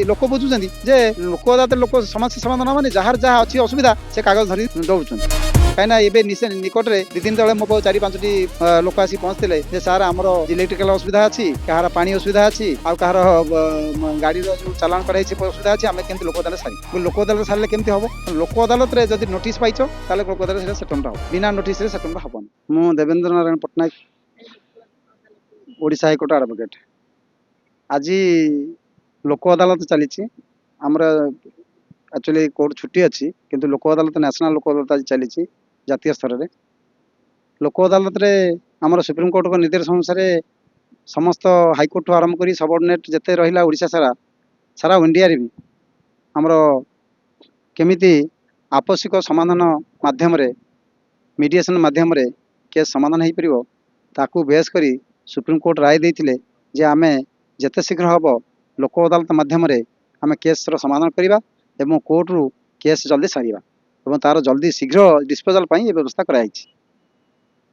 लोक बुझुं जे लोक अदालत लोक समस्या समाधान मानी जार जहाँ अच्छी असुविधा से कागज धरी दौड़ुं कहीं निकट में 2 दिन तले मो 4-5टी लोक आसी पहुँचते सार आमर इलेक्ट्रिकल असुविधा अच्छी कहार पानी असुविधा अच्छी आउ कहार गाड़ी जो चालान कराई असुविधा अच्छी आम केमती लोक अदालत सारी लोक अदालत सारे केमती हम लोक अदालत में जब नोटिस पाइच ताले लोक अदालत सेटलमेंट हम बिना नोटिस सेटलमेंट हम मु देवेंद्र नारायण पट्टनायक ओडिशा हाईकोर्ट एडवोकेट आज लोक अदालत चली आमर एक्चुअली कोर्ट छुट्टी अच्छी किंतु लोक अदालत नेशनल लोक अदालत आज चली जातीय स्तर में लोक अदालत रे आमर सुप्रीमकोर्ट को निर्देश अनुसार समस्त हाईकोर्ट आरंभ कर सबऑर्डिनेट जिते रहा ओडिशा सारा सारा इंडिया रे भी आमर केमिति आपसिक समाधान माध्यम मीडिएशन माध्यम केस समाधान हो पार ताकू बेस करी सुप्रीमकोर्ट राय देते जे आमे जिते शीघ्र हम लोक अदालत माध्यम आम केस समाधान करवा एवं कोर्ट रु केस जल्दी सारिबा एवं तार जल्दी शीघ्र डिस्पोजाल पाई व्यवस्था कराई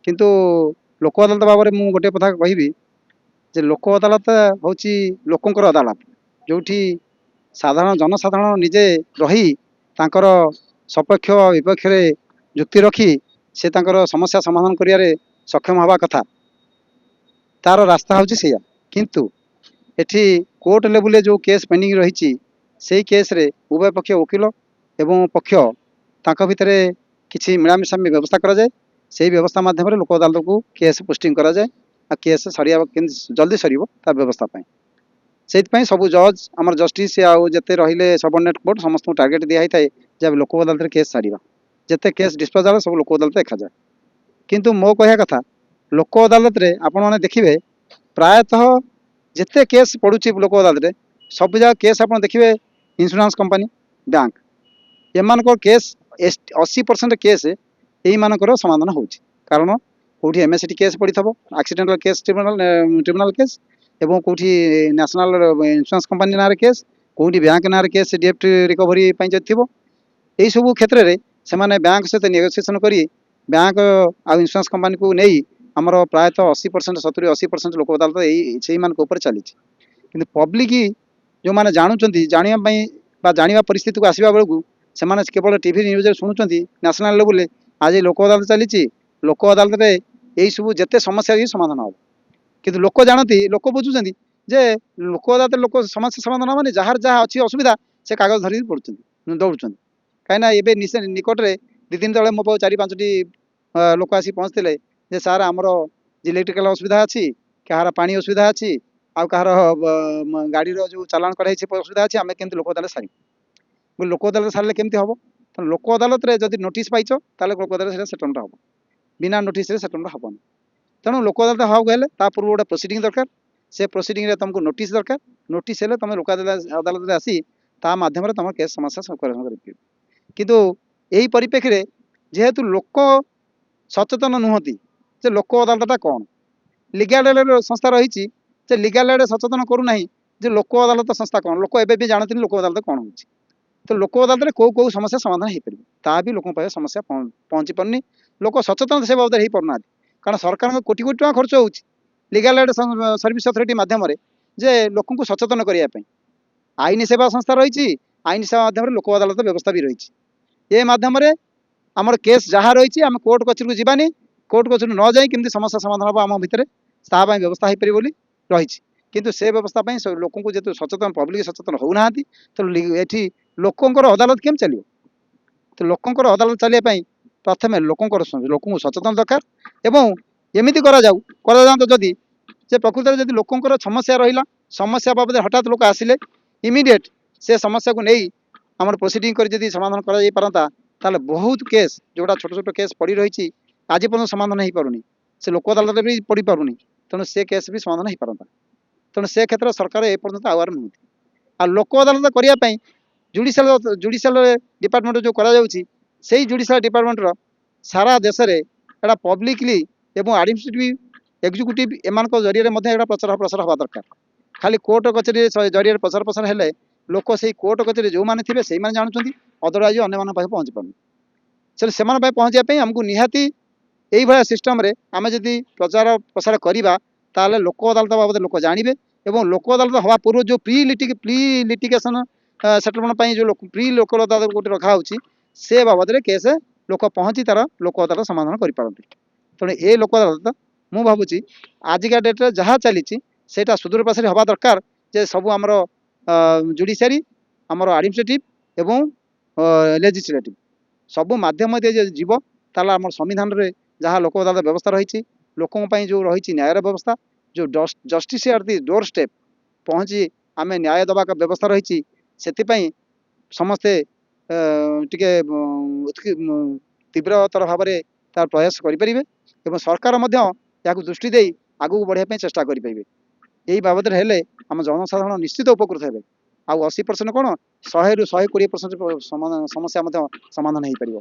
किंतु लोक अदालत बाबा मु गोटे कथा कहबी जे लोक अदालत होची लोकंकर अदालत जोठी साधारण जनसाधारण निजे रही तांकर सपक्ष विपक्ष जुक्ति रखी से तांकर समस्या समाधान करियारे सक्षम हवा कथा तार रास्ता होची सेया किंतु एठी कोर्ट लेवल जो केस पेंडिंग रही से केस रे उभय पक्ष वकिल एवं पक्ष तांका भितरे किछि मिलामिशा व्यवस्था करा जाए से व्यवस्था माध्यम लोक अदालत को केस पोस्टिंग करा जाए आ केस सरिया जल्दी सरिबो ता व्यवस्था पाई से सब जज आमर जस्टिस आउ जिते रहिले सबऑर्डिनेट कोर्ट समस्त टार्गेट दिया है जब लोक अदालत केस सारिबा जिते केस डिस्पोजाल सब लोक अदालत देखा जाए किंतु मो कहया कथा लोक अदालत रे आपण माने देखिबे प्रायतः जिते केस पड़ुची लोक अदालत रे सब जगह केस आप देखिए इंश्योरेंस कंपनी बैंक एमान केस 80% केस यही मानकर समाधान होची कारण कौटी एमएसटी केस पड़ी थबो एक्सीडेंटल केस ट्रिब्यूनल केस एवं कौटी नेशनल इंश्योरेंस कंपनी ना केस कौटी बैंक ना केस डीएफटी रिकवरी थो यही सब क्षेत्र में से बैंक सहित नेगोसिएशन करी बैंक आ इंश्योरेंस कंपनी को नहीं आमर प्रायतः 80% 70-80% लोक अदालत यही मान चली कि पब्लिक जो मैंने जानुंट जाना परिस्थिति को आसवा बेलू से केवल टीवी न्यूज शुणुंट नेशनल लेवल आज लोक अदालत चली लोक अदालत में यही सब जिते समस्या समाधान हम किंतु लोक जानती लोक बुझुं जे लोक अदालत लोक समस्या समाधान मानी जार जहाँ अच्छी असुविधा से कागज धरी दौड़ कहीं निकट में 2 दिन तले मो 4-5टी लोक आसी पहुँचते सार आमर इलेक्ट्रिकल असुविधा अच्छी कहार पानी असुविधा अच्छी आउ कहार गाड़ी जो चालान कराई असुविधा अच्छी आम केमती लोक अदालत सारी लोक अदालत सारे केमती हम तो लोक अदालत में जब नोटिस पाइच ताले लोक अदालत सेटलमेंट हम बिना नोटिस सेटलमेंट हम तेणु लोक अदालत हाँ गले पूर्व गोटे प्रोसीडिंग दरकार से प्रोसीडिंग रे तुमको नोटिस दरकार नोटिस हेले तुम लोक अदालत आसी ता माध्यम तुम केस समस्या किंतु यही परिप्रेक्षी जेहेतु लोक सचेतन नुहति जे लोक अदालतटा कौन लीगल एड संस्था रही लीगल एड सचेतन करूना जे लोक अदालत संस्था कौन लोक एवं भी जानते लोक अदालत कौन हो तो लोक अदालत में कौ समस्या समाधान हो पार ता भी लोक समस्या पहुँची पारनी लोक सचेतन से बाबद हो पारना कारण सरकार कोटी कोटी टका खर्च हो लीगल एड सर्विस अथॉरिटी माध्यम जे लोक सचेतन करने आईन सेवा संस्था रही आईन सेवा माध्यम लोक अदालत व्यवस्था भी रही ये माध्यम आमर केस जहाँ रही आम कोर्ट कचेरी को जीवानी कोर्ट कचेरी न जाई केमती समस्या समाधान हम आम भितर तापाई व्यवस्था हो पार रही किंतु से व्यवस्था लोक जेहतु सचेतन पब्लिक सचेतन होना तो ये लोकंर अदालत केम चलो तो लोकंर अदालत चलने प्रथम लोक सचेतन दरकार एवं एमती तो जदि से प्रकृत में जब लोकंर समस्या रहा समस्या बाबद हठात लोक आसिले इमिडिएट से समस्या को नहीं आम प्रोसीडिंग कर समाधान कर ताले बहुत केस जोड़ा छोट छोट केस पड़ी रही आज पर्यटन समाधान हो पारुनी से लोक अदालत भी पड़ पारुनी तेणु से केस भी समाधान हो पारता तेणु से क्षेत्र सरकार एपर्यंत आवार नुहति आ लोक अदालत करने जुडिशियल डिपार्टमेंट जो करा जुडिशियल डिपार्टमेंट सारा देश में एटा पब्लिकली एवं एडमिनिस्ट्रेटिव एग्जीक्यूटिव एम जरिए प्रचार प्रसार हवा दरकार खाली कोर्ट कचेरी जरिए प्रचार प्रसार हेले लोक से कोर्ट कचेरी जो मैंने थे से जानते अदरवाइज अन्य पहुँची पार से पहुँचापी आमको निहाती यही भाया सिस्टम रे आम जदि प्रचार प्रसार करवा ताले लोक अदालत बाबद लोक जानवे ଏବଂ ଲୋକ ଅଦାଲତ ହେବା ପୂର୍ବରୁ ଯେଉଁ ପ୍ରି ଲିଟିଗେସନ ସେଟଲମେଣ୍ଟ ପାଇଁ ଯେଉଁ ପ୍ରି ଲୋକ ଅଦାଲତ ଗୋଟେ ରଖା ହେଉଛି ସେ ବାବଦରେ କେସ୍ ଲୋକ ପହଞ୍ଚି ତାର ଲୋକ ଅଦାଲତ ସମାଧାନ କରିପାରନ୍ତି। ତେଣୁ ଏ ଲୋକ ଅଦାଲତ ମୁଁ ଭାବୁଛି ଆଜିକା ଡେଟ୍ରେ ଯାହା ଚାଲିଛି ସେଇଟା ସୁଦୂର ପାଶରେ ହେବା ଦରକାର ଯେ ସବୁ ଆମର ଜୁଡ଼ିସିଆରୀ ଆମର ଆଡମିନିଷ୍ଟ୍ରେଟିଭ୍ ଏବଂ ଲେଜିସ୍ଲେଟିଭ୍ ସବୁ ମାଧ୍ୟମ ଦେଇ ଯଦି ଯିବ ତାହେଲେ ଆମର ସମ୍ବିଧାନରେ ଯାହା ଲୋକ ଅଦାଲତ ବ୍ୟବସ୍ଥା ରହିଛି ଲୋକଙ୍କ ପାଇଁ ଯେଉଁ ରହିଛି ନ୍ୟାୟର ବ୍ୟବସ୍ଥା ଯେଉଁ justice at the door step ପହଞ୍ଚି ଆମେ ନ୍ୟାୟ ଦେବା ବ୍ୟବସ୍ଥା ରହିଛି ସେଥିପାଇଁ ସମସ୍ତେ ଟିକେ ତୀବ୍ରତର ଭାବରେ ତାର ପ୍ରୟାସ କରିପାରିବେ ଏବଂ ସରକାର ମଧ୍ୟ ଏହାକୁ ଦୃଷ୍ଟି ଦେଇ ଆଗକୁ ବଢ଼ିବା ପାଇଁ ଚେଷ୍ଟା କରିପାରିବେ। ଏହି ବାବଦରେ ହେଲେ ଆମ ଜନସାଧାରଣ ନିଶ୍ଚିତ ଉପକୃତ ହେବେ। ଆଉ 80% କ'ଣ 100ରୁ 120% ସମସ୍ୟା ମଧ୍ୟ ସମାଧାନ ହେଇପାରିବ।